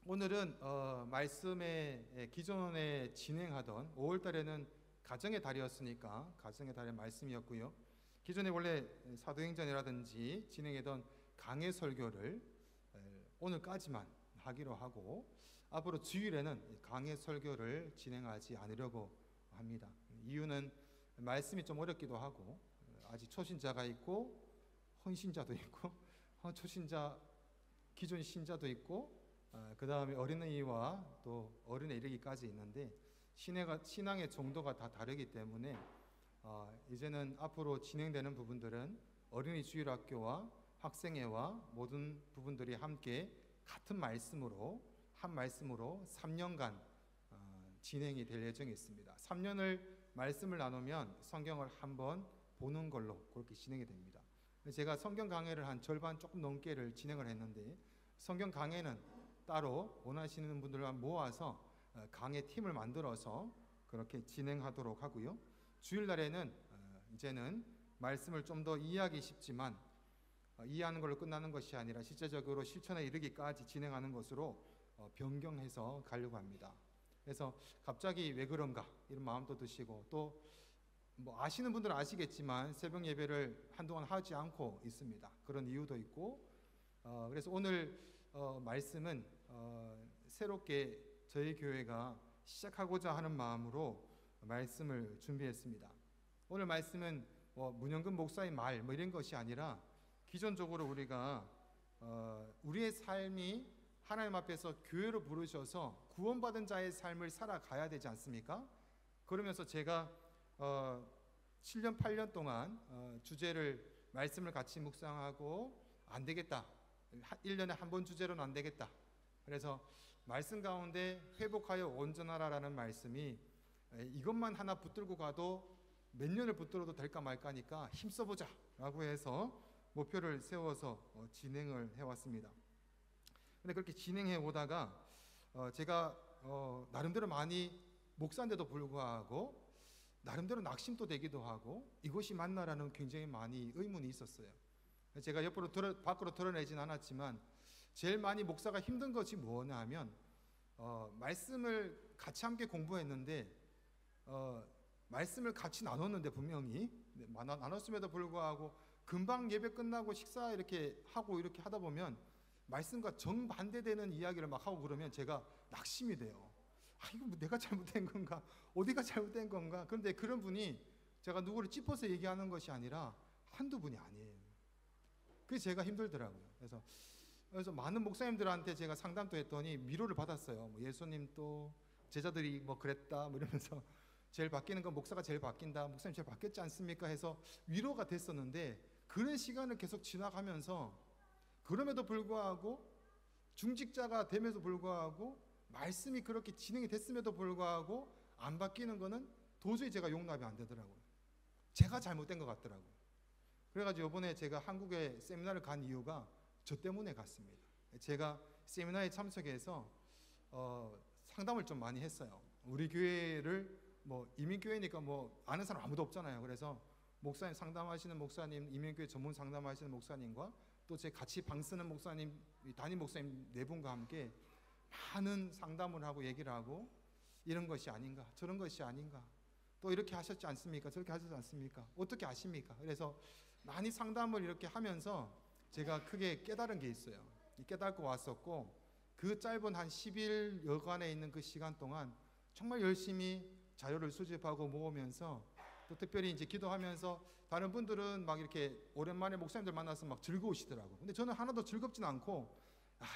오늘은 말씀에 기존에 진행하던 5월 달에는 가정의 달이었으니까 가정의 달의 말씀이었고요. 기존에 원래 사도행전이라든지 진행했던 강해 설교를 오늘까지만 하기로 하고 앞으로 주일에는 강해 설교를 진행하지 않으려고 합니다. 이유는 말씀이 좀 어렵기도 하고 아직 초신자가 있고 헌신자도 있고 초신자 기존 신자도 있고 그 다음에 어린이와 또 어른에 이르기까지 있는데 신앙의 정도가 다 다르기 때문에 이제는 앞으로 진행되는 부분들은 어린이 주일학교와 학생회와 모든 부분들이 함께 같은 말씀으로 한 말씀으로 3년간 진행이 될 예정이 있습니다. 3년을 말씀을 나누면 성경을 한번 보는 걸로 그렇게 진행이 됩니다. 제가 성경 강해를 한 절반 조금 넘게를 진행을 했는데 성경 강해는 따로 원하시는 분들만 모아서 강해 팀을 만들어서 그렇게 진행하도록 하고요. 주일날에는 이제는 말씀을 좀 더 이해하기 쉽지만 이해하는 걸로 끝나는 것이 아니라 실제적으로 실천에 이르기까지 진행하는 것으로 변경해서 가려고 합니다. 그래서 갑자기 왜 그런가 이런 마음도 드시고 또 뭐 아시는 분들은 아시겠지만 새벽 예배를 한동안 하지 않고 있습니다. 그런 이유도 있고 그래서 오늘 말씀은 새롭게 저희 교회가 시작하고자 하는 마음으로 말씀을 준비했습니다. 오늘 말씀은 문영근 목사의 말 이런 것이 아니라 기존적으로 우리가 우리의 삶이 하나님 앞에서 교회로 부르셔서 구원받은 자의 삶을 살아가야 되지 않습니까? 그러면서 제가 7년 8년 동안 주제를 말씀을 같이 묵상하고 안 되겠다 1년에 한 번 주제로는 안 되겠다. 그래서 말씀 가운데 회복하여 온전하라라는 말씀이 이것만 하나 붙들고 가도 몇 년을 붙들어도 될까 말까니까 힘써보자 라고 해서 목표를 세워서 진행을 해왔습니다. 근데 그렇게 진행해 오다가 제가 나름대로 많이 목사인데도 불구하고 나름대로 낙심도 되기도 하고 이것이 맞나라는 굉장히 많이 의문이 있었어요. 제가 밖으로 드러내진 않았지만 제일 많이 목사가 힘든 것이 뭐냐 하면 말씀을 같이 함께 공부했는데 말씀을 같이 나눴는데 분명히 나눴음에도 불구하고 금방 예배 끝나고 식사 이렇게 하고 이렇게 하다 보면 말씀과 정반대되는 이야기를 막 하고 그러면 제가 낙심이 돼요. 이거 뭐 내가 잘못된 건가? 어디가 잘못된 건가? 그런데 그런 분이 제가 누구를 짚어서 얘기하는 것이 아니라 한두 분이 아니에요. 그게 제가 힘들더라고요. 그래서 많은 목사님들한테 제가 상담도 했더니 위로를 받았어요. 예수님 또 제자들이 그랬다 이러면서 제일 바뀌는 건 목사가 제일 바뀐다. 목사님 제일 바뀌었지 않습니까? 해서 위로가 됐었는데 그런 시간을 계속 지나가면서 그럼에도 불구하고 중직자가 됨에도 불구하고 말씀이 그렇게 진행이 됐음에도 불구하고 안 바뀌는 거는 도저히 제가 용납이 안 되더라고요. 제가 잘못된 것 같더라고요. 그래가지고 이번에 제가 한국에 세미나를 간 이유가 저 때문에 갔습니다. 제가 세미나에 참석해서 상담을 좀 많이 했어요. 우리 교회를 이민교회니까 아는 사람 아무도 없잖아요. 그래서 목사님 상담하시는 목사님, 이민교회 전문 상담하시는 목사님과 또 제 같이 방 쓰는 목사님, 담임 목사님 네 분과 함께 많은 상담을 하고 얘기를 하고 이런 것이 아닌가, 저런 것이 아닌가, 또 이렇게 하셨지 않습니까? 저렇게 하셨지 않습니까? 어떻게 아십니까? 그래서 많이 상담을 이렇게 하면서 제가 크게 깨달은 게 있어요. 깨닫고 왔었고 그 짧은 한 10일 여간에 있는 그 시간 동안 정말 열심히 자료를 수집하고 모으면서 또 특별히 이제 기도하면서 다른 분들은 막 이렇게 오랜만에 목사님들 만나서 막 즐거우시더라고요. 근데 저는 하나도 즐겁진 않고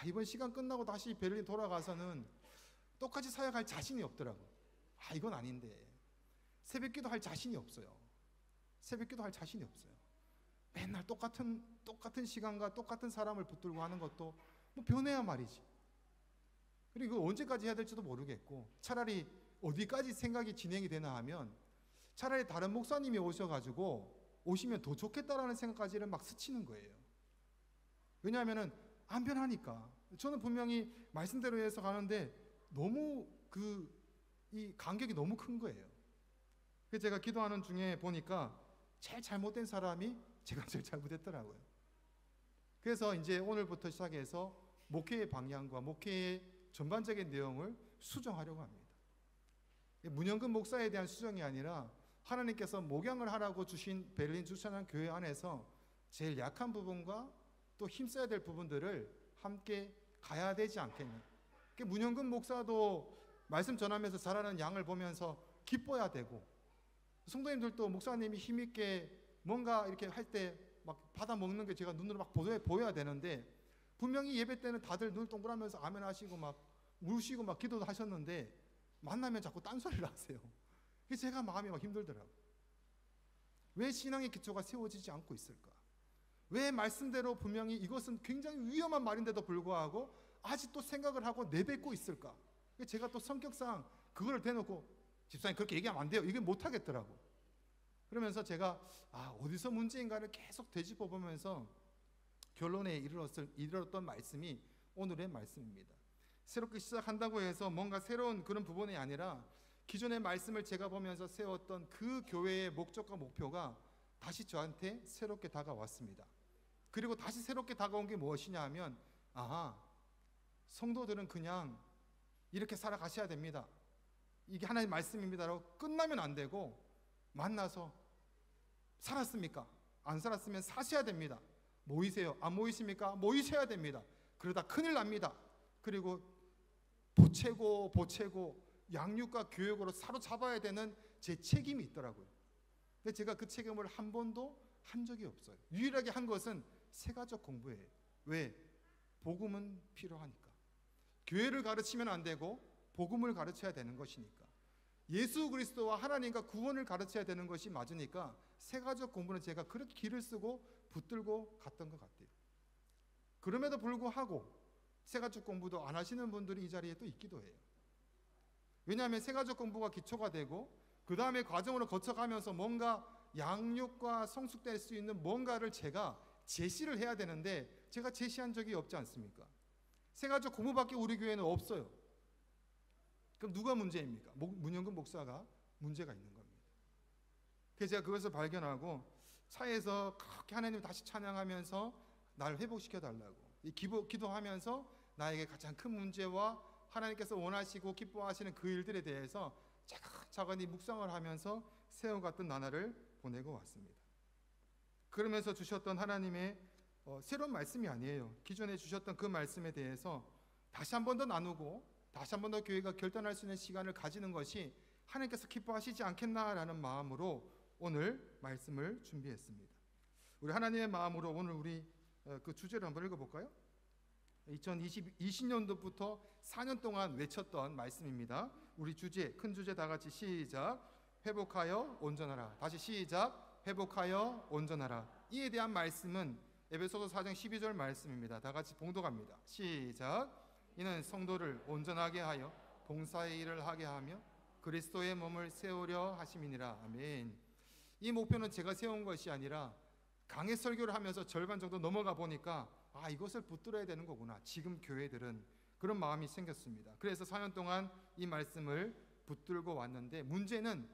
이번 시간 끝나고 다시 베를린 돌아가서는 똑같이 사역할 자신이 없더라고요. 이건 아닌데 새벽기도 할 자신이 없어요. 새벽기도 할 자신이 없어요. 맨날 똑같은 시간과 똑같은 사람을 붙들고 하는 것도 변해야 말이지. 그리고 언제까지 해야 될지도 모르겠고 차라리 어디까지 생각이 진행이 되나 하면 차라리 다른 목사님이 오시면 더 좋겠다라는 생각까지는 막 스치는 거예요. 왜냐하면 안 변하니까. 저는 분명히 말씀대로 해서 가는데 너무 이 간격이 너무 큰 거예요. 그래서 제가 기도하는 중에 보니까 제일 잘못된 사람이 제가 제일 잘못했더라고요. 그래서 이제 오늘부터 시작해서 목회의 방향과 목회의 전반적인 내용을 수정하려고 합니다. 문영근 목사에 대한 수정이 아니라 하나님께서 목양을 하라고 주신 베를린 주차장 교회 안에서 제일 약한 부분과 또 힘써야 될 부분들을 함께 가야 되지 않겠냐. 문영근 목사도 말씀 전하면서 자라는 양을 보면서 기뻐야 되고, 성도님들도 목사님이 힘있게 뭔가 이렇게 할 때 막 받아 먹는 게 제가 눈으로 막 보여야 되는데, 분명히 예배 때는 다들 눈을 동그라면서 아멘 하시고 막 우시고 막 기도도 하셨는데 만나면 자꾸 딴소리를 하세요. 그래서 제가 마음이 막 힘들더라고요. 왜 신앙의 기초가 세워지지 않고 있을까? 왜 말씀대로 분명히 이것은 굉장히 위험한 말인데도 불구하고 아직도 생각을 하고 내뱉고 있을까? 제가 또 성격상 그걸 대놓고 집사님 그렇게 얘기하면 안 돼요, 이게 못하겠더라고. 그러면서 제가 어디서 문제인가를 계속 되짚어 보면서 결론에 이르렀던 말씀이 오늘의 말씀입니다. 새롭게 시작한다고 해서 뭔가 새로운 그런 부분이 아니라 기존의 말씀을 제가 보면서 세웠던 그 교회의 목적과 목표가 다시 저한테 새롭게 다가왔습니다. 그리고 다시 새롭게 다가온 게 무엇이냐 하면, 성도들은 그냥 이렇게 살아가셔야 됩니다, 이게 하나님의 말씀입니다라고 끝나면 안 되고, 만나서 살았습니까? 안 살았으면 사셔야 됩니다. 모이세요? 안 모이십니까? 모이셔야 됩니다. 그러다 큰일 납니다. 그리고 보채고 양육과 교육으로 사로잡아야 되는 제 책임이 있더라고요. 근데 제가 그 책임을 한 번도 한 적이 없어요. 유일하게 한 것은 세가족 공부예요. 왜? 복음은 필요하니까. 교회를 가르치면 안 되고 복음을 가르쳐야 되는 것이니까. 예수 그리스도와 하나님과 구원을 가르쳐야 되는 것이 맞으니까 세가족 공부는 제가 그렇게 기를 쓰고 붙들고 갔던 것 같아요. 그럼에도 불구하고 세가족 공부도 안 하시는 분들이 이 자리에 또 있기도 해요. 왜냐하면 세가족 공부가 기초가 되고 그 다음에 과정으로 거쳐가면서 뭔가 양육과 성숙될 수 있는 뭔가를 제가 제시를 해야 되는데 제가 제시한 적이 없지 않습니까? 세가족 공부밖에 우리 교회는 없어요. 그럼 누가 문제입니까? 문영근 목사가 문제가 있는 겁니다. 그래서 제가 그것을 발견하고 차에서 그렇게 하나님을 다시 찬양하면서 나를 회복시켜 달라고 기도하면서 나에게 가장 큰 문제와 하나님께서 원하시고 기뻐하시는 그 일들에 대해서 차근차근히 묵상을 하면서 세워갔던 나날을 보내고 왔습니다. 그러면서 주셨던 하나님의 새로운 말씀이 아니에요. 기존에 주셨던 그 말씀에 대해서 다시 한 번 더 나누고 다시 한 번 더 교회가 결단할 수 있는 시간을 가지는 것이 하나님께서 기뻐하시지 않겠나라는 마음으로 오늘 말씀을 준비했습니다. 우리 하나님의 마음으로 오늘 우리 그 주제를 한번 읽어볼까요? 2020년도부터 4년 동안 외쳤던 말씀입니다. 우리 주제, 큰 주제 다 같이 시작. 회복하여 온전하라. 다시 시작. 회복하여 온전하라. 이에 대한 말씀은 에베소서 4장 12절 말씀입니다. 다 같이 봉독합니다. 시작. 이는 성도를 온전하게 하여 봉사의 일을 하게 하며 그리스도의 몸을 세우려 하심이니라. 아멘. 이 목표는 제가 세운 것이 아니라 강해 설교를 하면서 절반 정도 넘어가 보니까 이것을 붙들어야 되는 거구나. 지금 교회들은 그런 마음이 생겼습니다. 그래서 4년 동안 이 말씀을 붙들고 왔는데 문제는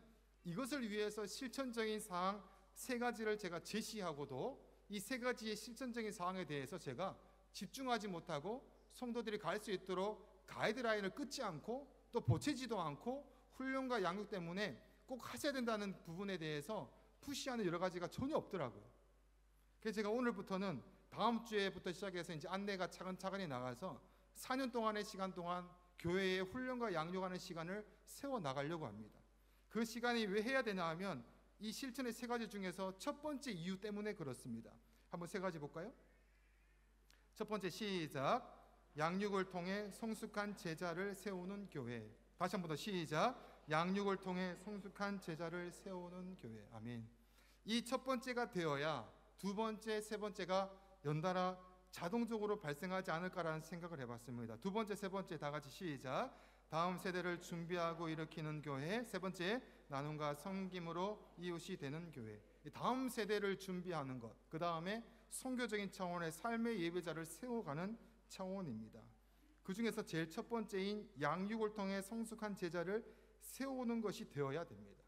이것을 위해서 실천적인 사항 3가지를 제가 제시하고도 이 3가지의 실천적인 사항에 대해서 제가 집중하지 못하고 성도들이 갈 수 있도록 가이드라인을 끊지 않고 또 보채지도 않고 훈련과 양육 때문에 꼭 하셔야 된다는 부분에 대해서 푸시하는 여러 가지가 전혀 없더라고요. 그래서 제가 오늘부터는 다음 주에부터 시작해서 이제 안내가 차근차근히 나가서 4년 동안의 시간 동안 교회의 훈련과 양육하는 시간을 세워 나가려고 합니다. 그 시간이 왜 해야 되냐 하면 이 실천의 3가지 중에서 첫 번째 이유 때문에 그렇습니다. 한번 3가지 볼까요? 첫 번째 시작. 양육을 통해 성숙한 제자를 세우는 교회. 다시 한 번 더 시작. 양육을 통해 성숙한 제자를 세우는 교회. 아멘. 이 첫 번째가 되어야 두 번째, 세 번째가 연달아 자동적으로 발생하지 않을까라는 생각을 해봤습니다. 두 번째, 세 번째 다 같이 시작. 다음 세대를 준비하고 일으키는 교회. 세 번째, 나눔과 섬김으로 이웃이 되는 교회. 다음 세대를 준비하는 것. 그 다음에 선교적인 차원의 삶의 예배자를 세워가는 차원입니다. 그 중에서 제일 첫 번째인 양육을 통해 성숙한 제자를 세우는 것이 되어야 됩니다.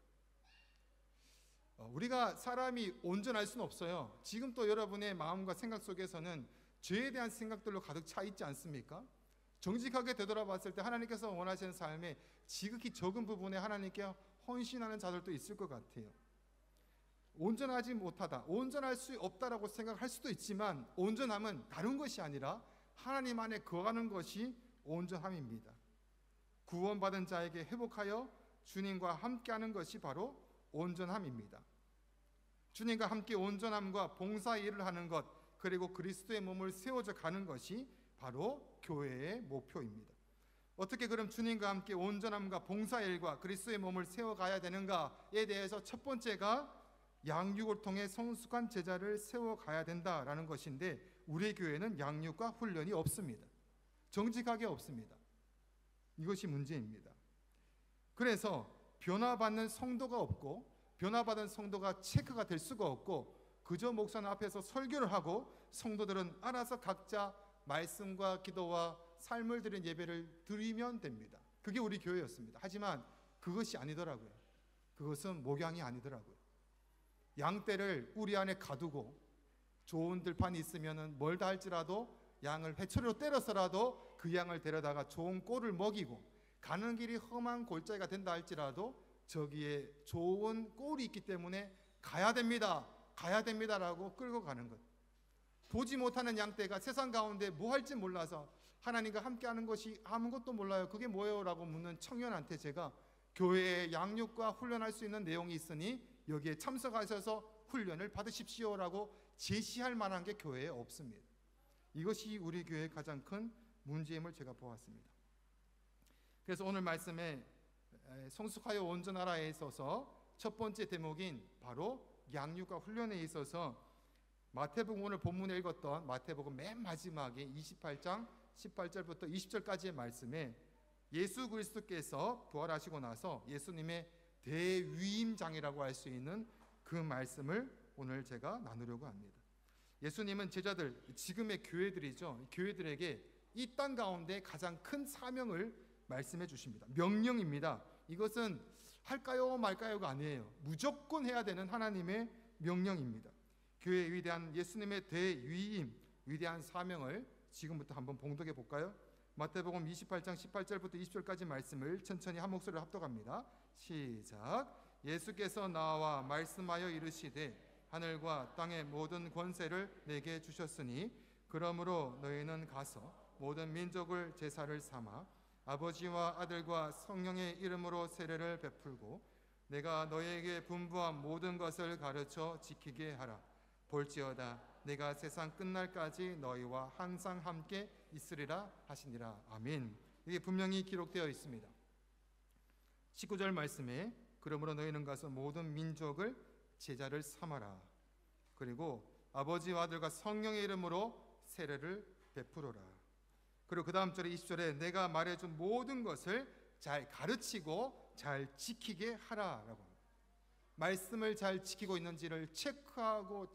우리가 사람이 온전할 수는 없어요. 지금 또 여러분의 마음과 생각 속에서는 죄에 대한 생각들로 가득 차 있지 않습니까? 정직하게 되돌아봤을 때 하나님께서 원하시는 삶에 지극히 적은 부분에 하나님께 헌신하는 자들도 있을 것 같아요. 온전하지 못하다, 온전할 수 없다라고 생각할 수도 있지만 온전함은 다른 것이 아니라 하나님 안에 거하는 것이 온전함입니다. 구원받은 자에게 회복하여 주님과 함께하는 것이 바로 온전함입니다. 주님과 함께 온전함과 봉사 일을 하는 것, 그리고 그리스도의 몸을 세워져 가는 것이 바로 교회의 목표입니다. 어떻게 그럼 주님과 함께 온전함과 봉사일과 그리스도의 몸을 세워가야 되는가에 대해서 첫 번째가 양육을 통해 성숙한 제자를 세워가야 된다라는 것인데, 우리 교회는 양육과 훈련이 없습니다. 정직하게 없습니다. 이것이 문제입니다. 그래서 변화받는 성도가 없고, 변화받은 성도가 체크가 될 수가 없고, 그저 목사님 앞에서 설교를 하고 성도들은 알아서 각자 말씀과 기도와 삶을 드린 예배를 드리면 됩니다. 그게 우리 교회였습니다. 하지만 그것이 아니더라고요. 그것은 목양이 아니더라고요. 양떼를 우리 안에 가두고 좋은 들판이 있으면 멀다 할지라도 양을 회초리로 때려서라도 그 양을 데려다가 좋은 꼴을 먹이고, 가는 길이 험한 골짜기가 된다 할지라도 저기에 좋은 꼴이 있기 때문에 가야 됩니다라고 끌고 가는 것. 보지 못하는 양떼가 세상 가운데 뭐 할지 몰라서 하나님과 함께하는 것이 아무것도 몰라요. 그게 뭐예요? 라고 묻는 청년한테 제가 교회에 양육과 훈련할 수 있는 내용이 있으니 여기에 참석하셔서 훈련을 받으십시오라고 제시할 만한 게 교회에 없습니다. 이것이 우리 교회의 가장 큰 문제임을 제가 보았습니다. 그래서 오늘 말씀에 성숙하여 온전하라에 있어서 첫 번째 대목인 바로 양육과 훈련에 있어서 마태복음, 오늘 본문에 읽었던 마태복음 맨 마지막에 28장 18절부터 20절까지의 말씀에 예수 그리스도께서 부활하시고 나서 예수님의 대위임장이라고 할 수 있는 그 말씀을 오늘 제가 나누려고 합니다. 예수님은 제자들, 지금의 교회들이죠, 교회들에게 이 땅 가운데 가장 큰 사명을 말씀해 주십니다. 명령입니다. 이것은 할까요 말까요가 아니에요. 무조건 해야 되는 하나님의 명령입니다. 교회의 위대한 예수님의 대위임, 위대한 사명을 지금부터 한번 봉독해 볼까요? 마태복음 28장 18절부터 20절까지 말씀을 천천히 한 목소리로 합독합니다. 시작. 예수께서 나와 말씀하여 이르시되 하늘과 땅의 모든 권세를 내게 주셨으니 그러므로 너희는 가서 모든 민족을 제사를 삼아 아버지와 아들과 성령의 이름으로 세례를 베풀고 내가 너희에게 분부한 모든 것을 가르쳐 지키게 하라. 볼지어다 내가 세상 끝날까지 너희와 항상 함께 있으리라 하시니라. 아멘. 이게 분명히 기록되어 있습니다. 19절 말씀에 그러므로 너희는 가서 모든 민족을 제자를 삼아라. 그리고 아버지와 아들과 성령의 이름으로 세례를 베풀어라. 그리고 그 다음 절에 20절에 내가 말해준 모든 것을 잘 가르치고 잘 지키게 하라라고 합니다. 말씀을 잘 지키고 있는지를 체크하고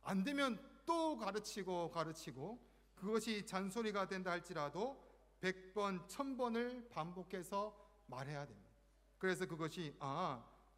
안 되면 또 가르치고 그것이 잔소리가 된다 할지라도 100번 1000번을 반복해서 말해야 됩니다. 그래서 그것이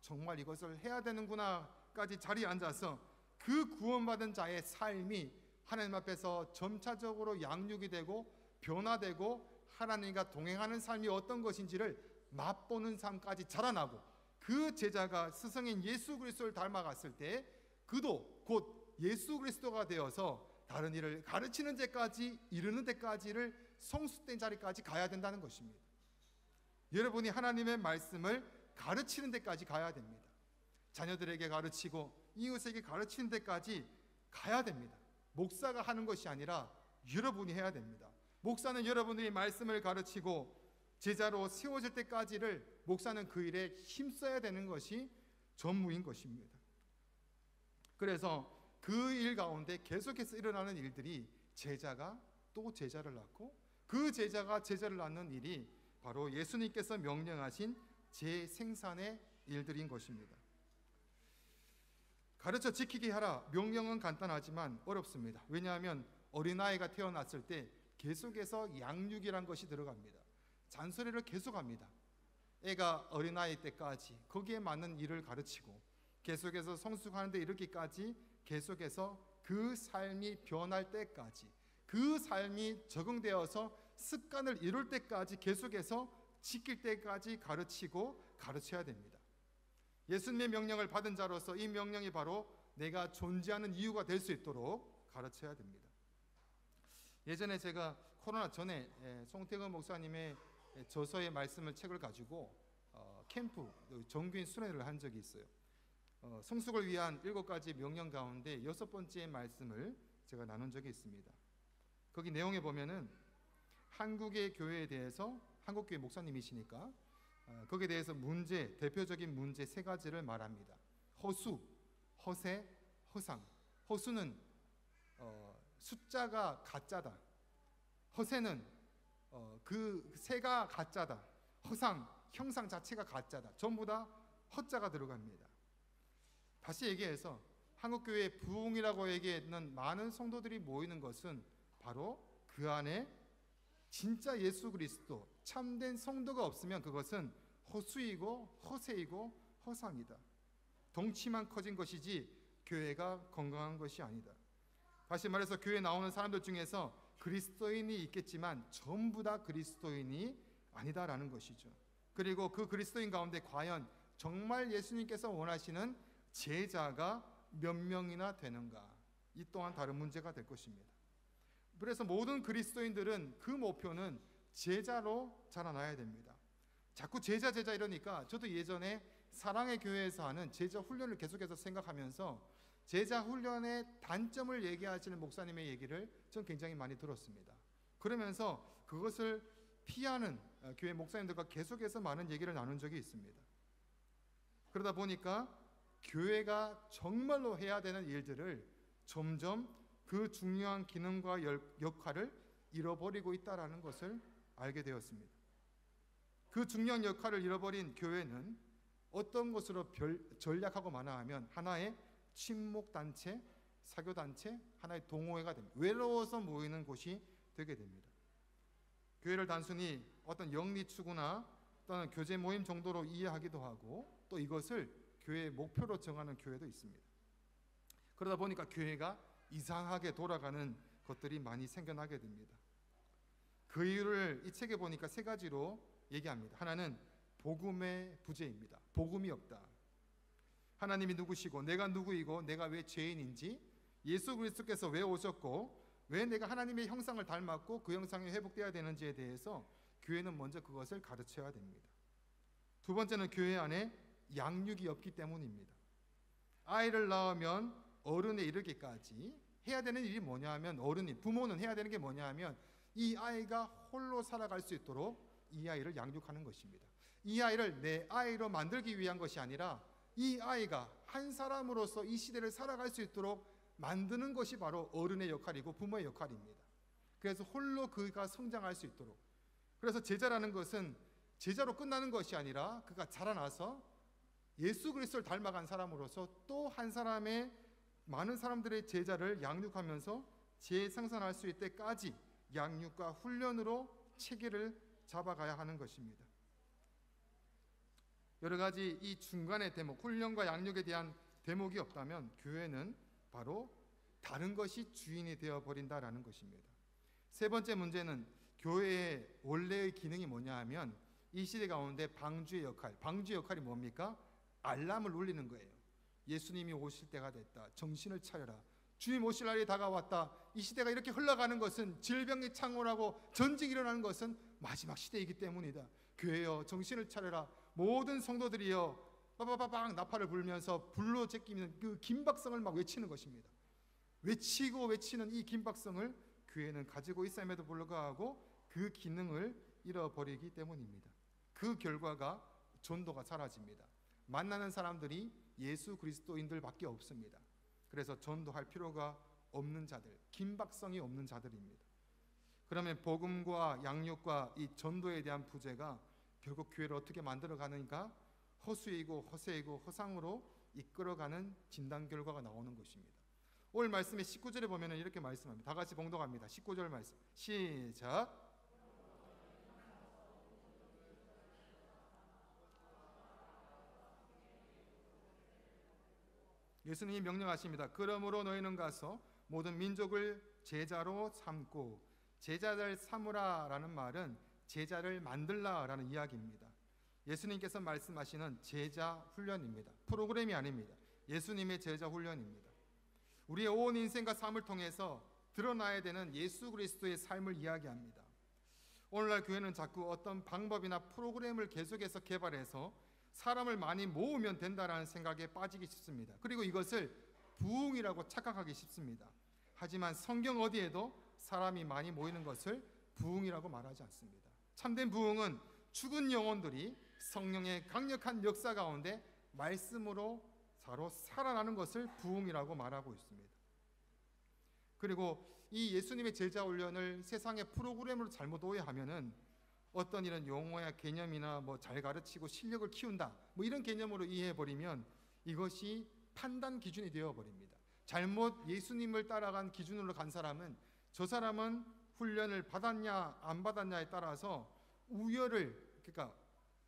정말 이것을 해야 되는구나까지 자리에 앉아서 그 구원받은 자의 삶이 하나님 앞에서 점차적으로 양육이 되고 변화되고 하나님과 동행하는 삶이 어떤 것인지를 맛보는 삶까지 자라나고, 그 제자가 스승인 예수 그리스도를 닮아갔을 때 그도 곧 예수 그리스도가 되어서 다른 일을 가르치는 데까지 이르는 데까지를 성숙된 자리까지 가야 된다는 것입니다. 여러분이 하나님의 말씀을 가르치는 데까지 가야 됩니다. 자녀들에게 가르치고 이웃에게 가르치는 데까지 가야 됩니다. 목사가 하는 것이 아니라 여러분이 해야 됩니다. 목사는 여러분들이 말씀을 가르치고 제자로 세워질 때까지를 목사는 그 일에 힘써야 되는 것이 전무인 것입니다. 그래서 그 일 가운데 계속해서 일어나는 일들이 제자가 또 제자를 낳고 그 제자가 제자를 낳는 일이 바로 예수님께서 명령하신 재생산의 일들인 것입니다. 가르쳐 지키게 하라. 명령은 간단하지만 어렵습니다. 왜냐하면 어린아이가 태어났을 때 계속해서 양육이란 것이 들어갑니다. 잔소리를 계속합니다. 애가 어린아이 때까지 거기에 맞는 일을 가르치고 계속해서 성숙하는 데 이르기까지 계속해서 그 삶이 변할 때까지 그 삶이 적응되어서 습관을 이룰 때까지 계속해서 지킬 때까지 가르쳐야 됩니다. 예수님의 명령을 받은 자로서 이 명령이 바로 내가 존재하는 이유가 될 수 있도록 가르쳐야 됩니다. 예전에 제가 코로나 전에 송태근 목사님의 저서의 말씀을 책을 가지고 캠프 정규인 수련회를 한 적이 있어요. 성숙을 위한 7가지 명령 가운데 6번째 말씀을 제가 나눈 적이 있습니다. 거기 내용에 보면은 한국의 교회에 대해서, 한국교회 목사님이시니까 거기에 대해서 대표적인 문제 3가지를 말합니다. 허수, 허세, 허상. 허수는 숫자가 가짜다. 허세는 그 세가 가짜다. 허상, 형상 자체가 가짜다. 전부 다 허자가 들어갑니다. 다시 얘기해서 한국교회 부흥이라고 얘기하는 많은 성도들이 모이는 것은 바로 그 안에 진짜 예수 그리스도 참된 성도가 없으면 그것은 허수이고 허세이고 허상이다. 덩치만 커진 것이지 교회가 건강한 것이 아니다. 다시 말해서 교회에 나오는 사람들 중에서 그리스도인이 있겠지만 전부 다 그리스도인이 아니다라는 것이죠. 그리고 그 그리스도인 가운데 과연 정말 예수님께서 원하시는 제자가 몇 명이나 되는가? 이 또한 다른 문제가 될 것입니다. 그래서 모든 그리스도인들은 그 목표는 제자로 자라나야 됩니다. 자꾸 제자 이러니까 저도 예전에 사랑의 교회에서 하는 제자 훈련을 계속해서 생각하면서 제자 훈련의 단점을 얘기하시는 목사님의 얘기를 전 굉장히 많이 들었습니다. 그러면서 그것을 피하는 교회 목사님들과 계속해서 많은 얘기를 나눈 적이 있습니다. 그러다 보니까 교회가 정말로 해야 되는 일들을 점점 그 중요한 기능과 역할을 잃어버리고 있다는 것을 알게 되었습니다. 그 중요한 역할을 잃어버린 교회는 어떤 것으로 전략하고 마나하면 하나의 친목단체, 사교단체, 하나의 동호회가 됩니다. 외로워서 모이는 곳이 되게 됩니다. 교회를 단순히 어떤 영리 추구나 또는 교제 모임 정도로 이해하기도 하고 또 이것을 교회의 목표로 정하는 교회도 있습니다. 그러다 보니까 교회가 이상하게 돌아가는 것들이 많이 생겨나게 됩니다. 그 이유를 이 책에 보니까 3가지로 얘기합니다. 하나는 복음의 부재입니다. 복음이 없다. 하나님이 누구시고 내가 누구이고 내가 왜 죄인인지, 예수 그리스도께서 왜 오셨고 왜 내가 하나님의 형상을 닮았고 그 형상이 회복되어야 되는지에 대해서 교회는 먼저 그것을 가르쳐야 됩니다. 2번째는 교회 안에 양육이 없기 때문입니다. 아이를 낳으면 어른에 이르기까지 해야 되는 일이 뭐냐 하면 부모는 해야 되는 게 뭐냐 하면 이 아이가 홀로 살아갈 수 있도록 이 아이를 양육하는 것입니다. 이 아이를 내 아이로 만들기 위한 것이 아니라 이 아이가 한 사람으로서 이 시대를 살아갈 수 있도록 만드는 것이 바로 어른의 역할이고 부모의 역할입니다. 그래서 홀로 그가 성장할 수 있도록. 그래서 제자라는 것은 제자로 끝나는 것이 아니라 그가 자라나서 예수 그리스도를 닮아간 사람으로서 또 한 사람의 많은 사람들의 제자를 양육하면서 재생산할 수 있을 때까지 양육과 훈련으로 체계를 잡아가야 하는 것입니다. 여러 가지 이 중간의 대목, 훈련과 양육에 대한 대목이 없다면 교회는 바로 다른 것이 주인이 되어버린다라는 것입니다. 3번째 문제는 교회의 원래의 기능이 뭐냐 하면 이 시대 가운데 방주의 역할이 뭡니까? 알람을 울리는 거예요. 예수님이 오실 때가 됐다. 정신을 차려라. 주님 오실 날이 다가왔다. 이 시대가 이렇게 흘러가는 것은 질병이 창궐하고 전쟁이 일어나는 것은 마지막 시대이기 때문이다. 교회여 정신을 차려라. 모든 성도들이여 빠바바방 나팔을 불면서 불로 제끼는 그 긴박성을 막 외치는 것입니다. 외치는 이 긴박성을 교회는 가지고 있음에도 불구하고 그 기능을 잃어버리기 때문입니다. 그 결과가 전도가 사라집니다. 만나는 사람들이 예수 그리스도인들밖에 없습니다. 그래서 전도할 필요가 없는 자들, 긴박성이 없는 자들입니다. 그러면 복음과 양육과 이 전도에 대한 부재가 결국 교회를 어떻게 만들어가는가? 허수이고 허세이고 허상으로 이끌어가는 진단 결과가 나오는 것입니다. 오늘 말씀의 19절에 보면 이렇게 말씀합니다. 다 같이 봉독합니다. 19절 말씀 시작. 예수님이 명령하십니다. 그러므로 너희는 가서 모든 민족을 제자로 삼고 제자를 삼으라라는 말은 제자를 만들라라는 이야기입니다. 예수님께서 말씀하시는 제자 훈련입니다. 프로그램이 아닙니다. 예수님의 제자 훈련입니다. 우리의 온 인생과 삶을 통해서 드러나야 되는 예수 그리스도의 삶을 이야기합니다. 오늘날 교회는 자꾸 어떤 방법이나 프로그램을 계속해서 개발해서 사람을 많이 모으면 된다라는 생각에 빠지기 쉽습니다. 그리고 이것을 부흥이라고 착각하기 쉽습니다. 하지만 성경 어디에도 사람이 많이 모이는 것을 부흥이라고 말하지 않습니다. 참된 부흥은 죽은 영혼들이 성령의 강력한 역사 가운데 말씀으로 바로 살아나는 것을 부흥이라고 말하고 있습니다. 그리고 이 예수님의 제자 훈련을 세상의 프로그램으로 잘못 오해하면은 어떤 이런 용어야 개념이나 뭐 잘 가르치고 실력을 키운다 뭐 이런 개념으로 이해해 버리면 이것이 판단 기준이 되어 버립니다. 잘못 예수님을 따라간 기준으로 간 사람은 저 사람은 훈련을 받았냐 안 받았냐에 따라서 우열을 그러니까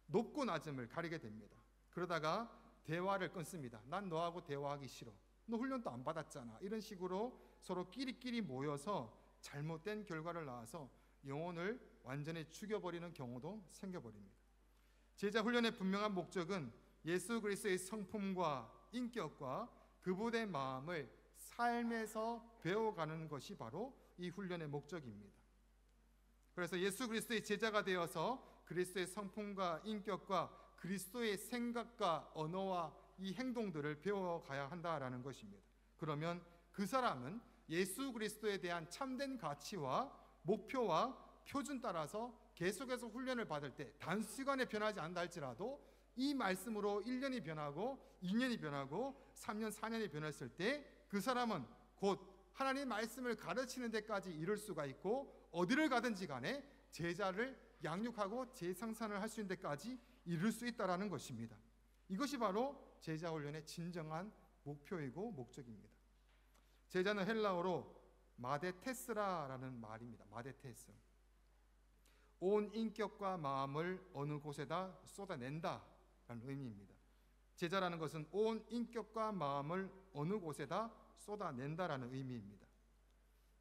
높고 낮음을 가리게 됩니다. 그러다가 대화를 끊습니다. 난 너하고 대화하기 싫어. 너 훈련도 안 받았잖아. 이런 식으로 서로 끼리끼리 모여서 잘못된 결과를 낳아서 영혼을 완전히 죽여버리는 경우도 생겨버립니다. 제자 훈련의 분명한 목적은 예수 그리스도의 성품과 인격과 그분의 마음을 삶에서 배워가는 것이 바로 이 훈련의 목적입니다. 그래서 예수 그리스도의 제자가 되어서 그리스도의 성품과 인격과 그리스도의 생각과 언어와 이 행동들을 배워가야 한다라는 것입니다. 그러면 그 사람은 예수 그리스도에 대한 참된 가치와 목표와 표준 따라서 계속해서 훈련을 받을 때 단시간에 변하지 않는다 할지라도 이 말씀으로 1년이 변하고 2년이 변하고 3년, 4년이 변했을 때 그 사람은 곧 하나님의 말씀을 가르치는 데까지 이를 수가 있고 어디를 가든지 간에 제자를 양육하고 재생산을 할 수 있는 데까지 이룰 수 있다는 것입니다. 이것이 바로 제자 훈련의 진정한 목표이고 목적입니다. 제자는 헬라어로 마데테스라라는 말입니다. 마데테스. 온 인격과 마음을 어느 곳에다 쏟아낸다라는 의미입니다. 제자라는 것은 온 인격과 마음을 어느 곳에다 쏟아낸다라는 의미입니다.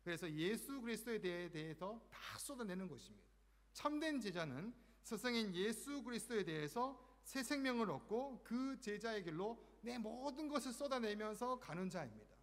그래서 예수 그리스도에 대해서 다 쏟아내는 것입니다. 참된 제자는 스승인 예수 그리스도에 대해서 새 생명을 얻고 그 제자의 길로 내 모든 것을 쏟아내면서 가는 자입니다.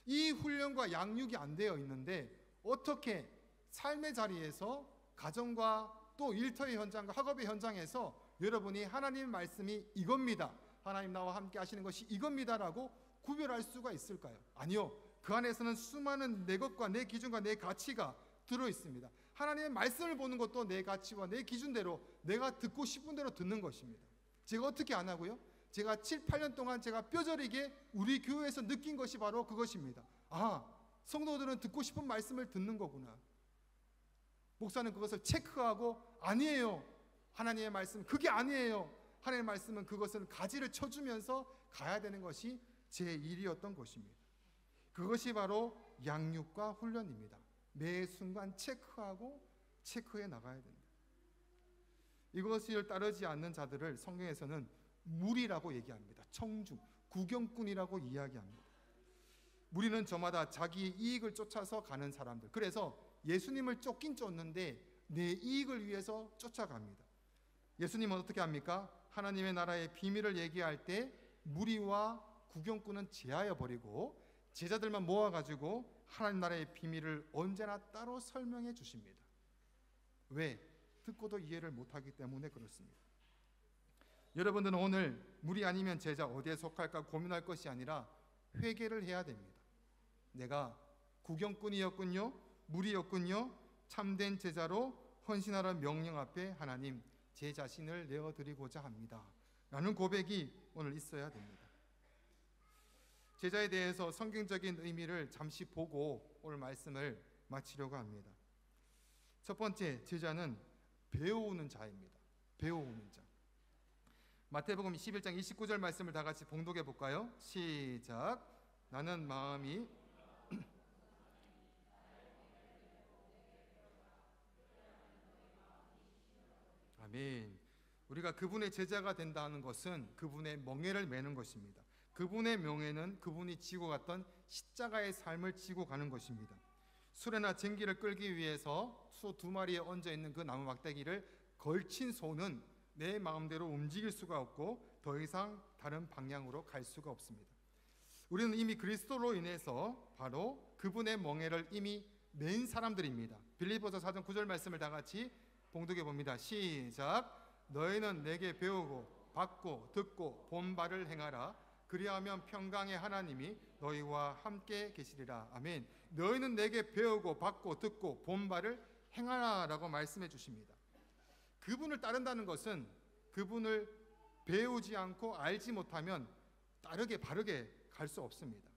이 훈련과 양육이 안 되어 있는데 어떻게 삶의 자리에서 가정과 또 일터의 현장과 학업의 현장에서 여러분이 하나님의 말씀이 이겁니다. 하나님 나와 함께 하시는 것이 이겁니다라고 구별할 수가 있을까요? 아니요. 그 안에서는 수많은 내 것과 내 기준과 내 가치가 들어 있습니다. 하나님의 말씀을 보는 것도 내 가치와 내 기준대로 내가 듣고 싶은 대로 듣는 것입니다. 제가 어떻게 안 하고요? 제가 7, 8년 동안 제가 뼈저리게 우리 교회에서 느낀 것이 바로 그것입니다. 아, 성도들은 듣고 싶은 말씀을 듣는 거구나. 목사는 그것을 체크하고 아니에요. 하나님의 말씀 그게 아니에요. 하나님의 말씀은 그것은 가지를 쳐주면서 가야 되는 것이 제 일이었던 것입니다. 그것이 바로 양육과 훈련입니다. 매 순간 체크하고 체크해 나가야 된다. 이것을 따르지 않는 자들을 성경에서는 무리라고 얘기합니다. 청중, 구경꾼이라고 이야기합니다. 무리는 저마다 자기 이익을 쫓아서 가는 사람들. 그래서 예수님을 쫓긴 쫓는데 내 이익을 위해서 쫓아갑니다. 예수님은 어떻게 합니까? 하나님의 나라의 비밀을 얘기할 때 무리와 구경꾼은 제하여 버리고 제자들만 모아가지고 하나님 나라의 비밀을 언제나 따로 설명해 주십니다. 왜? 듣고도 이해를 못하기 때문에 그렇습니다. 여러분들은 오늘 무리 아니면 제자 어디에 속할까 고민할 것이 아니라 회개를 해야 됩니다. 내가 구경꾼이었군요, 무리였군요, 참된 제자로 헌신하라는 명령 앞에 하나님 제 자신을 내어드리고자 합니다 라는 고백이 오늘 있어야 됩니다. 제자에 대해서 성경적인 의미를 잠시 보고 오늘 말씀을 마치려고 합니다. 첫 번째, 제자는 배우는 자입니다. 배우는 자. 마태복음 21장 29절 말씀을 다 같이 봉독해 볼까요? 시작. 나는 마음이 아멘. 우리가 그분의 제자가 된다는 것은 그분의 멍에를 매는 것입니다. 그분의 명예는 그분이 지고 갔던 십자가의 삶을 지고 가는 것입니다. 수레나 쟁기를 끌기 위해서 소 2마리에 얹어 있는 그 나무 막대기를 걸친 소는 내 마음대로 움직일 수가 없고 더 이상 다른 방향으로 갈 수가 없습니다. 우리는 이미 그리스도로 인해서 바로 그분의 멍에를 이미 맨 사람들입니다. 빌립보서 4장 9절 말씀을 다 같이 봉독해 봅니다. 시작. 너희는 내게 배우고 받고 듣고 본 바를 행하라. 그리하면 평강의 하나님이 너희와 함께 계시리라. 아멘. 너희는 내게 배우고 받고 듣고 본 바를 행하라라고 말씀해 주십니다. 그분을 따른다는 것은 그분을 배우지 않고 알지 못하면 바르게 갈 수 없습니다.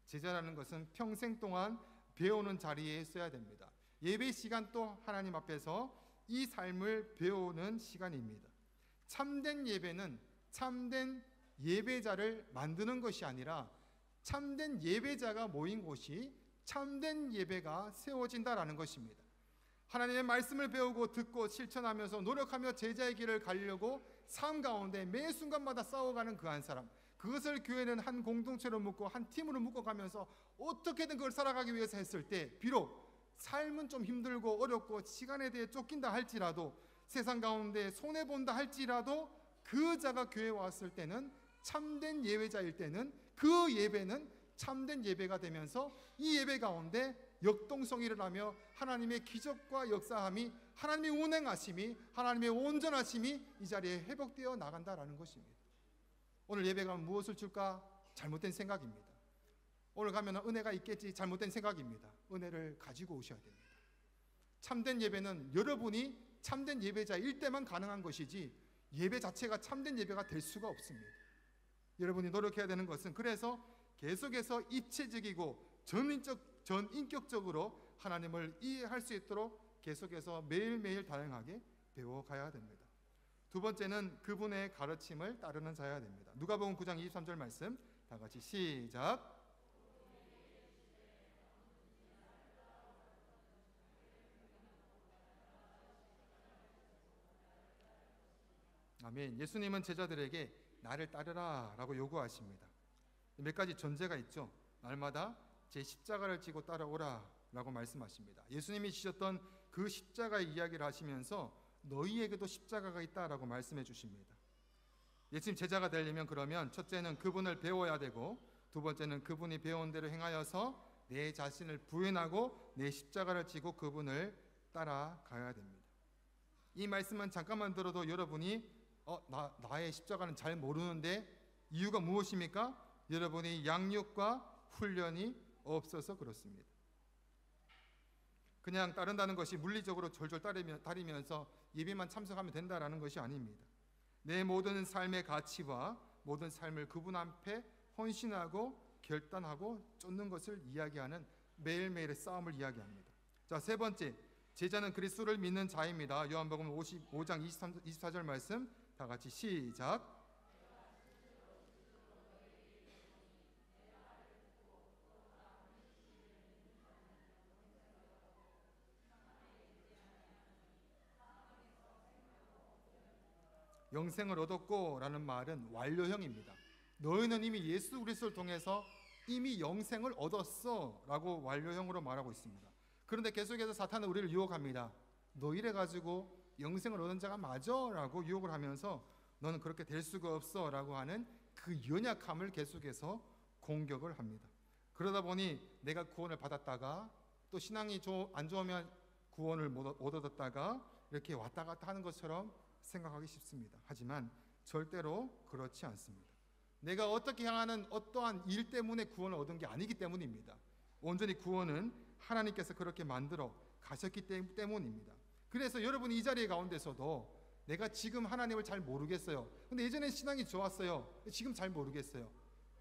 제자라는 것은 평생 동안 배우는 자리에 있어야 됩니다. 예배 시간도 하나님 앞에서 이 삶을 배우는 시간입니다. 참된 예배는 참된 예배자를 만드는 것이 아니라 참된 예배자가 모인 곳이 참된 예배가 세워진다라는 것입니다. 하나님의 말씀을 배우고 듣고 실천하면서 노력하며 제자의 길을 가려고 삶 가운데 매 순간마다 싸워가는 그 한 사람, 그것을 교회는 한 공동체로 묶고 한 팀으로 묶어가면서 어떻게든 그걸 살아가기 위해서 했을 때 비록 삶은 좀 힘들고 어렵고 시간에 대해 쫓긴다 할지라도 세상 가운데 손해본다 할지라도 그 자가 교회에 왔을 때는 참된 예배자일 때는 그 예배는 참된 예배가 되면서 이 예배 가운데 역동성이 일어나며 하나님의 기적과 역사함이, 하나님의 운행하심이, 하나님의 온전하심이 이 자리에 회복되어 나간다라는 것입니다. 오늘 예배 가면 무엇을 줄까? 잘못된 생각입니다. 오늘 가면 은혜가 있겠지? 잘못된 생각입니다. 은혜를 가지고 오셔야 됩니다. 참된 예배는 여러분이 참된 예배자일 때만 가능한 것이지 예배 자체가 참된 예배가 될 수가 없습니다. 여러분이 노력해야 되는 것은 그래서 계속해서 입체적이고 전인격적으로 하나님을 이해할 수 있도록 계속해서 매일매일 다양하게 배워가야 됩니다. 두 번째는 그분의 가르침을 따르는 자여야 됩니다. 누가복음 9장 23절 말씀 다 같이 시작. 아멘. 예수님은 제자들에게 나를 따르라 라고 요구하십니다. 몇 가지 전제가 있죠. 날마다 제 십자가를 지고 따라오라 라고 말씀하십니다. 예수님이 지셨던 그 십자가의 이야기를 하시면서 너희에게도 십자가가 있다라고 말씀해 주십니다. 예수님 제자가 되려면 그러면 첫째는 그분을 배워야 되고 두 번째는 그분이 배운 대로 행하여서 내 자신을 부인하고 내 십자가를 지고 그분을 따라가야 됩니다. 이 말씀은 잠깐만 들어도 여러분이 나의 십자가는 잘 모르는데 이유가 무엇입니까? 여러분이 양육과 훈련이 없어서 그렇습니다. 그냥 따른다는 것이 물리적으로 졸졸 따르면서 예배만 참석하면 된다라는 것이 아닙니다. 내 모든 삶의 가치와 모든 삶을 그분 앞에 헌신하고 결단하고 쫓는 것을 이야기하는 매일매일의 싸움을 이야기합니다. 자, 세 번째, 제자는 그리스도를 믿는 자입니다. 요한복음 55장 24절 말씀 다 같이 시작. 영생을 얻었고 라는 말은 완료형입니다. 너희는 이미 예수 그리스도를 통해서 이미 영생을 얻었어 라고 완료형으로 말하고 있습니다. 그런데 계속해서 사탄은 우리를 유혹합니다. 너 이래 가지고 영생을 얻은 자가 맞아 라고 유혹을 하면서 너는 그렇게 될 수가 없어 라고 하는 그 연약함을 계속해서 공격을 합니다. 그러다 보니 내가 구원을 받았다가 또 신앙이 안 좋으면 구원을 못 얻었다가 이렇게 왔다 갔다 하는 것처럼 생각하기 쉽습니다. 하지만 절대로 그렇지 않습니다. 내가 어떻게 향하는 어떠한 일 때문에 구원을 얻은 게 아니기 때문입니다. 온전히 구원은 하나님께서 그렇게 만들어 가셨기 때문입니다. 그래서 여러분이 이 자리에 가운데서도 내가 지금 하나님을 잘 모르겠어요. 근데 예전에 신앙이 좋았어요. 지금 잘 모르겠어요.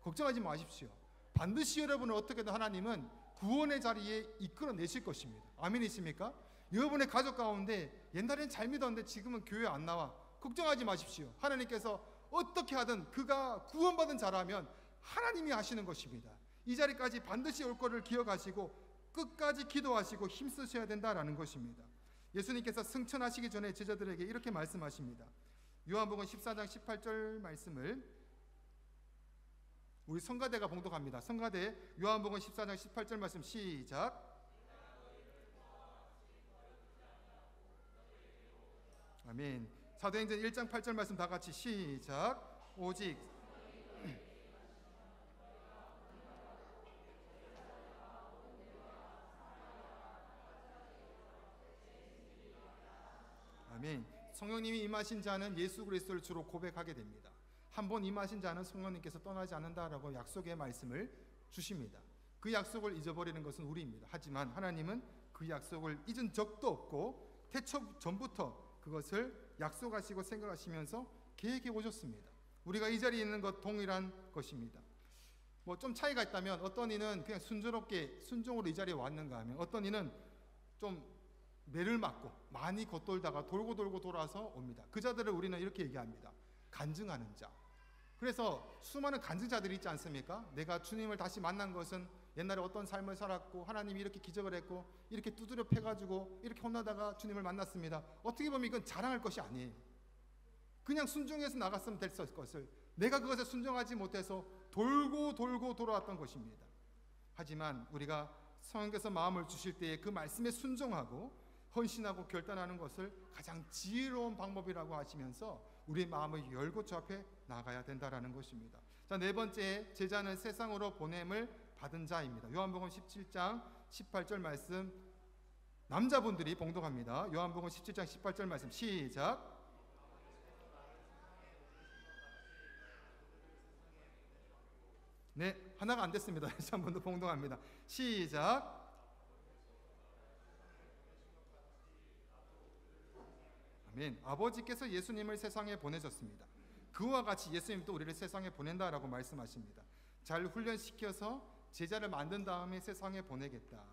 걱정하지 마십시오. 반드시 여러분을 어떻게든 하나님은 구원의 자리에 이끌어내실 것입니다. 아멘이십니까? 여러분의 가족 가운데 옛날엔 잘 믿었는데 지금은 교회 안 나와. 걱정하지 마십시오. 하나님께서 어떻게 하든 그가 구원받은 자라면 하나님이 하시는 것입니다. 이 자리까지 반드시 올 거를 기억하시고 끝까지 기도하시고 힘쓰셔야 된다라는 것입니다. 예수님께서 승천하시기 전에 제자들에게 이렇게 말씀하십니다. 요한복음 14장 18절 말씀을 우리 성가대가 봉독합니다. 성가대 요한복음 14장 18절 말씀 시작. 아멘. 사도행전 1장 8절 말씀 다 같이 시작. 오직 아멘. 성령님이 임하신 자는 예수 그리스도를 주로 고백하게 됩니다. 한 번 임하신 자는 성령님께서 떠나지 않는다라고 약속의 말씀을 주십니다. 그 약속을 잊어버리는 것은 우리입니다. 하지만 하나님은 그 약속을 잊은 적도 없고 태초 전부터 그것을 약속하시고 생각하시면서 계획해 오셨습니다. 우리가 이 자리에 있는 것 동일한 것입니다. 뭐 좀 차이가 있다면 어떤 이는 그냥 순조롭게 순종으로 이 자리에 왔는가 하면 어떤 이는 좀 매를 맞고 많이 겉돌다가 돌고 돌아서 옵니다. 그 자들을 우리는 이렇게 얘기합니다. 간증하는 자. 그래서 수많은 간증자들이 있지 않습니까? 내가 주님을 다시 만난 것은 옛날에 어떤 삶을 살았고 하나님이 이렇게 기적을 했고 이렇게 두드려 패가지고 이렇게 혼나다가 주님을 만났습니다. 어떻게 보면 이건 자랑할 것이 아니에요. 그냥 순종해서 나갔으면 될 것을 내가 그것에 순종하지 못해서 돌고 돌아왔던 것입니다. 하지만 우리가 성령께서 마음을 주실 때에 그 말씀에 순종하고 헌신하고 결단하는 것을 가장 지혜로운 방법이라고 하시면서 우리의 마음을 열고 주 앞에 나가야 된다라는 것입니다. 자, 네 번째, 제자는 세상으로 보냄을 받은 자입니다. 요한복음 17장 18절 말씀 남자분들이 봉독합니다. 요한복음 17장 18절 말씀 시작. 네, 하나가 안 됐습니다. 다시 한 번 더 봉독합니다. 시작. 아멘. 아버지께서 예수님을 세상에 보내셨습니다. 그와 같이 예수님도 우리를 세상에 보낸다라고 말씀하십니다. 잘 훈련시켜서 제자를 만든 다음에 세상에 보내겠다.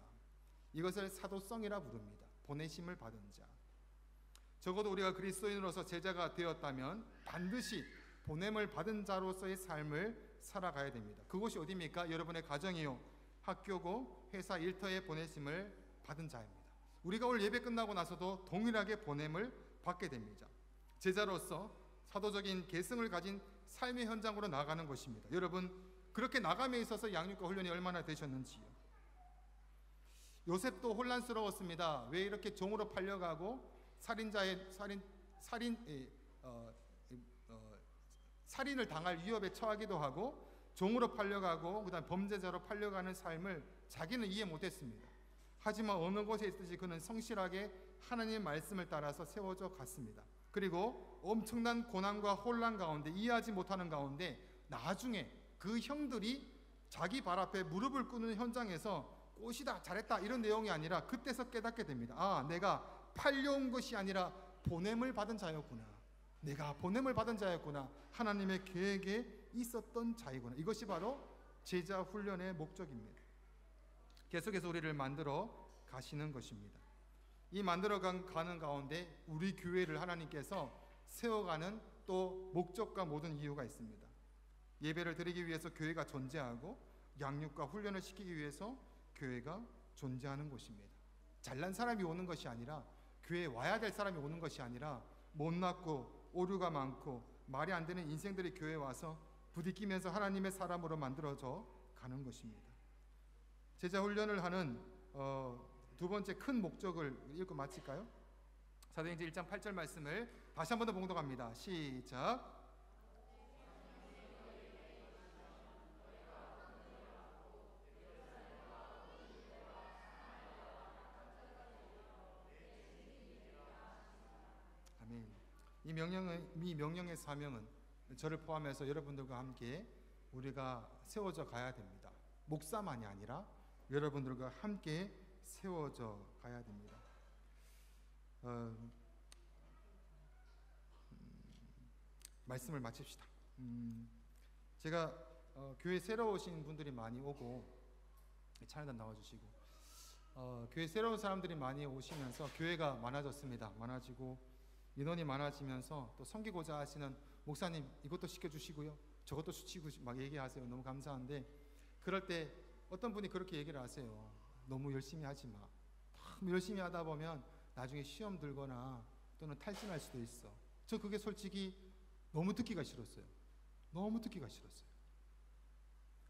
이것을 사도성이라 부릅니다. 보내심을 받은 자. 적어도 우리가 그리스도인으로서 제자가 되었다면 반드시 보냄을 받은 자로서의 삶을 살아가야 됩니다. 그곳이 어디입니까? 여러분의 가정이요, 학교고, 회사 일터에 보내심을 받은 자입니다. 우리가 오늘 예배 끝나고 나서도 동일하게 보냄을 받게 됩니다. 제자로서 사도적인 계승을 가진 삶의 현장으로 나가는 것입니다. 여러분, 그렇게 나감에 있어서 양육과 훈련이 얼마나 되셨는지요? 요셉도 혼란스러웠습니다. 왜 이렇게 종으로 팔려가고 살인을 당할 위협에 처하기도 하고 종으로 팔려가고 그다음 범죄자로 팔려가는 삶을 자기는 이해 못했습니다. 하지만 어느 곳에 있듯이 그는 성실하게 하나님의 말씀을 따라서 세워져 갔습니다. 그리고 엄청난 고난과 혼란 가운데 이해하지 못하는 가운데 나중에 그 형들이 자기 발 앞에 무릎을 꿇는 현장에서 꽃이다 잘했다 이런 내용이 아니라 그때서 깨닫게 됩니다. 아, 내가 팔려온 것이 아니라 보냄을 받은 자였구나. 내가 보냄을 받은 자였구나. 하나님의 계획에 있었던 자이구나. 이것이 바로 제자 훈련의 목적입니다. 계속해서 우리를 만들어 가시는 것입니다. 이 만들어 가는 가운데 우리 교회를 하나님께서 세워가는 또 목적과 모든 이유가 있습니다. 예배를 드리기 위해서 교회가 존재하고 양육과 훈련을 시키기 위해서 교회가 존재하는 곳입니다. 잘난 사람이 오는 것이 아니라 교회에 와야 될 사람이 오는 것이 아니라 못났고 오류가 많고 말이 안 되는 인생들이 교회에 와서 부딪히면서 하나님의 사람으로 만들어져 가는 것입니다. 제자 훈련을 하는 두 번째 큰 목적을 읽고 마칠까요? 사도행전 1장 8절 말씀을 다시 한 번 더 봉독합니다. 시작. 아멘. 이 명령의 사명은 저를 포함해서 여러분들과 함께 우리가 세워져 가야 됩니다. 목사만이 아니라 여러분들과 함께 세워져 가야 됩니다. 말씀을 마칩시다. 제가 교회 새로 오신 분들이 많이 오고 찬양단 나와주시고 교회 새로운 사람들이 많이 오시면서 교회가 많아졌습니다. 많아지고 인원이 많아지면서 또 섬기고자 하시는 목사님 이것도 시켜주시고요, 저것도 시키고 막 얘기하세요. 너무 감사한데 그럴 때 어떤 분이 그렇게 얘기를 하세요. 너무 열심히 하지 마. 너무 열심히 하다 보면 나중에 시험 들거나 또는 탈진할 수도 있어. 저 그게 솔직히 너무 듣기가 싫었어요. 너무 듣기가 싫었어요.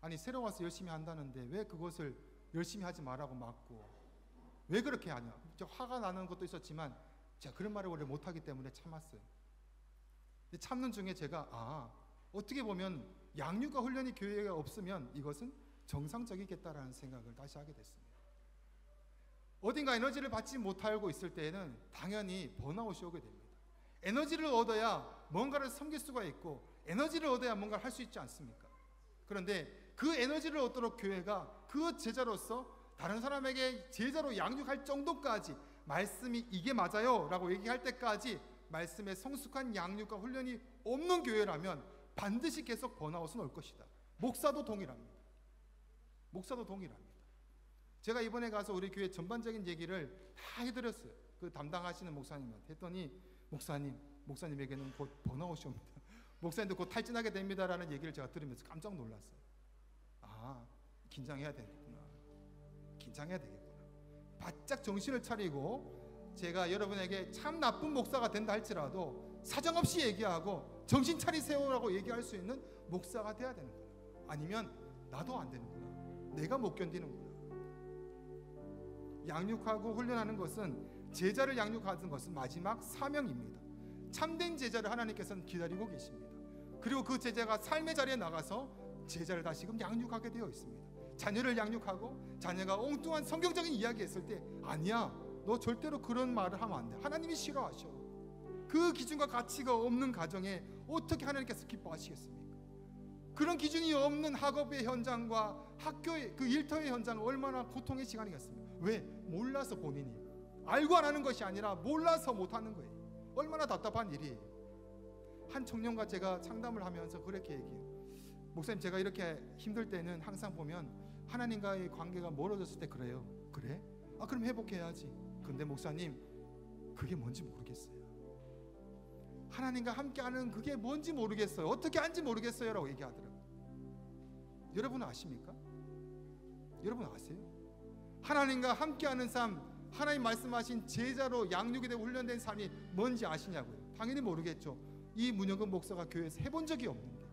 아니 새로 와서 열심히 한다는데 왜 그것을 열심히 하지 말라고 막고 왜 그렇게 하냐. 화가 나는 것도 있었지만 제가 그런 말을 원래 못하기 때문에 참았어요. 근데 참는 중에 제가 어떻게 보면 양육과 훈련이 교회에 없으면 이것은 정상적이겠다라는 생각을 다시 하게 됐습니다. 어딘가 에너지를 받지 못하고 있을 때에는 당연히 번아웃이 오게 됩니다. 에너지를 얻어야 뭔가를 섬길 수가 있고 에너지를 얻어야 뭔가를 할 수 있지 않습니까? 그런데 그 에너지를 얻도록 교회가 그 제자로서 다른 사람에게 제자로 양육할 정도까지 말씀이 이게 맞아요 라고 얘기할 때까지 말씀에 성숙한 양육과 훈련이 없는 교회라면 반드시 계속 번아웃은 올 것이다. 목사도 동일합니다. 목사도 동일합니다. 제가 이번에 가서 우리 교회 전반적인 얘기를 다 해드렸어요. 그 담당하시는 목사님한테 했더니 목사님에게는 곧 번아웃이 옵니다. 목사님도 곧 탈진하게 됩니다라는 얘기를 제가 들으면서 깜짝 놀랐어요. 긴장해야 되겠구나. 긴장해야 되겠구나. 바짝 정신을 차리고 제가 여러분에게 참 나쁜 목사가 된다 할지라도 사정없이 얘기하고 정신 차리세요라고 얘기할 수 있는 목사가 돼야 되는구나. 아니면 나도 안 되는구나. 내가 못 견디는구나. 양육하고 훈련하는 것은 제자를 양육하는 것은 마지막 사명입니다. 참된 제자를 하나님께서는 기다리고 계십니다. 그리고 그 제자가 삶의 자리에 나가서 제자를 다시금 양육하게 되어 있습니다. 자녀를 양육하고 자녀가 엉뚱한 성경적인 이야기 했을 때 아니야 너 절대로 그런 말을 하면 안 돼. 하나님이 싫어하셔. 그 기준과 가치가 없는 가정에 어떻게 하나님께서 기뻐하시겠습니까? 그런 기준이 없는 학업의 현장과 학교의 그 일터의 현장은 얼마나 고통의 시간이겠습니까? 왜? 몰라서 본인이 알고 안 하는 것이 아니라 몰라서 못하는 거예요. 얼마나 답답한 일이에요. 한 청년과 제가 상담을 하면서 그렇게 얘기해요. 목사님 제가 이렇게 힘들 때는 항상 보면 하나님과의 관계가 멀어졌을 때 그래요. 그래? 그럼 회복해야지. 근데 목사님 그게 뭔지 모르겠어요. 하나님과 함께하는 그게 뭔지 모르겠어요. 어떻게 하는지 모르겠어요 라고 얘기하더라고요. 여러분은 아십니까? 여러분 아세요? 하나님과 함께하는 삶, 하나님 말씀하신 제자로 양육이 되고 훈련된 삶이 뭔지 아시냐고요? 당연히 모르겠죠. 이 문혁은 목사가 교회에서 해본 적이 없는데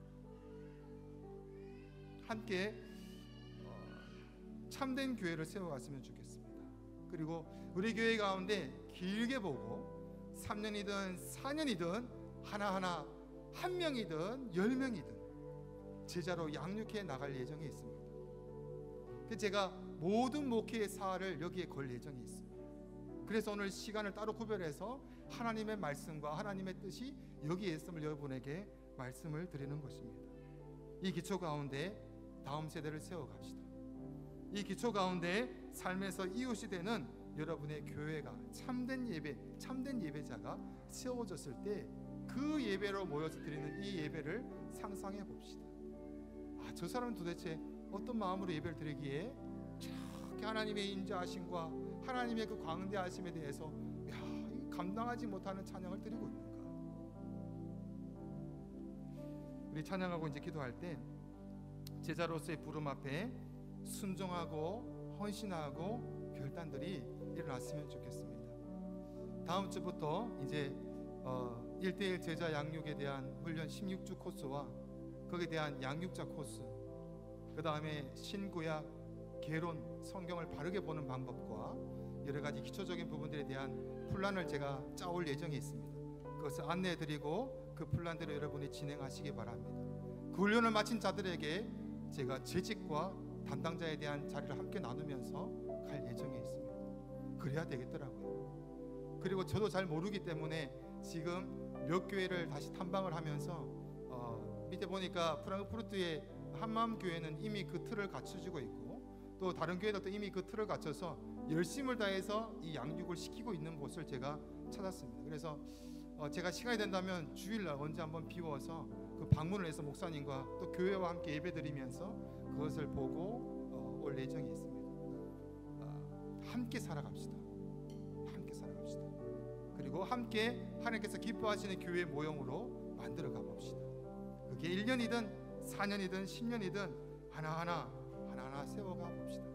함께 참된 교회를 세워갔으면 좋겠습니다. 그리고 우리 교회 가운데 길게 보고 3년이든 4년이든 하나하나 한 명이든 10명이든 제자로 양육해 나갈 예정에 있습니다. 제가 모든 목회의 사활을 여기에 걸 예정이 있습니다. 그래서 오늘 시간을 따로 구별해서 하나님의 말씀과 하나님의 뜻이 여기에 있음을 여러분에게 말씀을 드리는 것입니다. 이 기초 가운데 다음 세대를 세워갑시다. 이 기초 가운데 삶에서 이웃이 되는 여러분의 교회가 참된 예배, 참된 예배자가 세워졌을 때 그 예배로 모여서 드리는 이 예배를 상상해 봅시다. 저 사람은 도대체 어떤 마음으로 예배를 드리기에 저렇게 하나님의 인자하심과 하나님의 그 광대하심에 대해서 감당하지 못하는 찬양을 드리고 있는가? 우리 찬양하고 이제 기도할 때 제자로서의 부름 앞에 순종하고 헌신하고 결단들이 일어났으면 좋겠습니다. 다음 주부터 이제 1대1 제자 양육에 대한 훈련 16주 코스와 거기에 대한 양육자 코스, 그 다음에 신구약, 개론, 성경을 바르게 보는 방법과 여러 가지 기초적인 부분들에 대한 플랜을 제가 짜올 예정에 있습니다. 그것을 안내해드리고 그 플랜대로 여러분이 진행하시기 바랍니다. 그 훈련을 마친 자들에게 제가 재직과 담당자에 대한 자리를 함께 나누면서 갈 예정에 있습니다. 그래야 되겠더라고요. 그리고 저도 잘 모르기 때문에 지금 몇 교회를 다시 탐방을 하면서 밑에 보니까 프랑크푸르트의 한마음교회는 이미 그 틀을 갖춰주고 있고 또 다른 교회들도 이미 그 틀을 갖춰서 열심을 다해서 이 양육을 시키고 있는 곳을 제가 찾았습니다. 그래서 제가 시간이 된다면 주일날 언제 한번 비워서 그 방문을 해서 목사님과 또 교회와 함께 예배드리면서 그것을 보고 올 예정이 있습니다. 함께 살아갑시다. 함께 살아갑시다. 그리고 함께 하나님께서 기뻐하시는 교회 모형으로 만들어 가봅시다. 그게 1년이든 4년이든 10년이든 하나하나 세워가 봅시다.